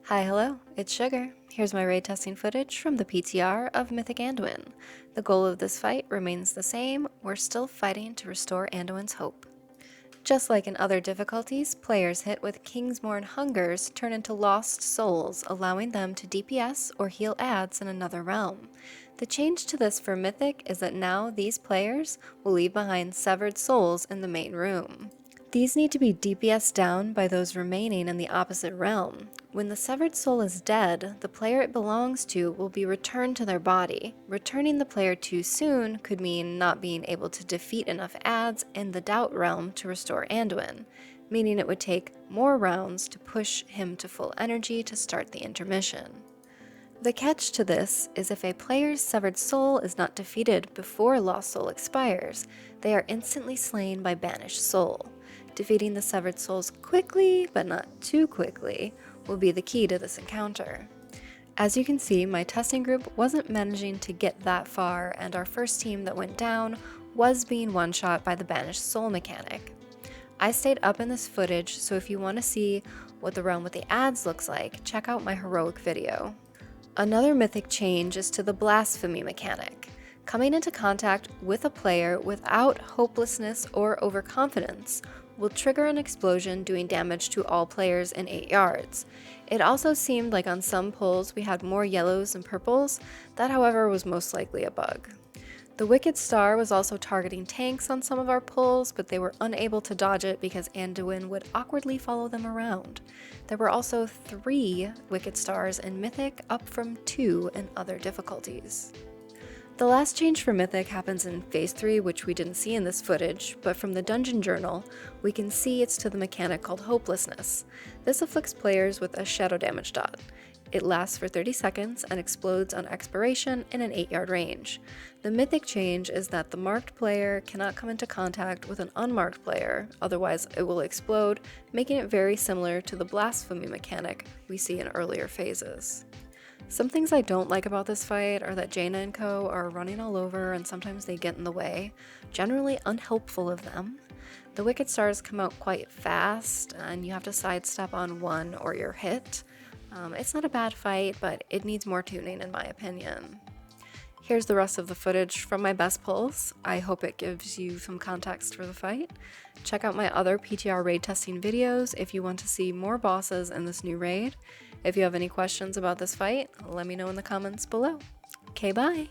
Hi, hello, it's Sugar. Here's my raid testing footage from the PTR of Mythic Anduin. The goal of this fight remains the same, we're still fighting to restore Anduin's hope. Just like in other difficulties, players hit with Kingsmorn Hungers turn into lost souls, allowing them to DPS or heal adds in another realm. The change to this for Mythic is that now these players will leave behind severed souls in the main room. These need to be DPS down by those remaining in the opposite realm. When the severed soul is dead, the player it belongs to will be returned to their body. Returning the player too soon could mean not being able to defeat enough adds in the Doubt realm to restore Anduin, meaning it would take more rounds to push him to full energy to start the intermission. The catch to this is if a player's severed soul is not defeated before Lost Soul expires, they are instantly slain by Banished Soul. Defeating the severed souls quickly, but not too quickly, will be the key to this encounter. As you can see, my testing group wasn't managing to get that far, and our first team that went down was being one-shot by the Banished Soul mechanic. I stayed up in this footage, so if you want to see what the realm with the adds looks like, check out my heroic video. Another mythic change is to the Blasphemy mechanic. Coming into contact with a player without Hopelessness or Overconfidence will trigger an explosion doing damage to all players in 8 yards. It also seemed like on some pulls we had more yellows and purples, that however was most likely a bug. The Wicked Star was also targeting tanks on some of our pulls, but they were unable to dodge it because Anduin would awkwardly follow them around. There were also 3 Wicked Stars in Mythic, up from 2 in other difficulties. The last change for Mythic happens in Phase 3, which we didn't see in this footage, but from the Dungeon Journal, we can see it's to the mechanic called Hopelessness. This afflicts players with a shadow damage dot. It lasts for 30 seconds and explodes on expiration in an 8-yard range. The Mythic change is that the marked player cannot come into contact with an unmarked player, otherwise it will explode, making it very similar to the Blasphemy mechanic we see in earlier phases. Some things I don't like about this fight are that Jaina and co are running all over and sometimes they get in the way, generally unhelpful of them. The Wicked Stars come out quite fast and you have to sidestep on one or you're hit. It's not a bad fight, but it needs more tuning in my opinion. Here's the rest of the footage from my best pulls. I hope it gives you some context for the fight. Check out my other PTR raid testing videos if you want to see more bosses in this new raid. If you have any questions about this fight, let me know in the comments below. Okay, bye!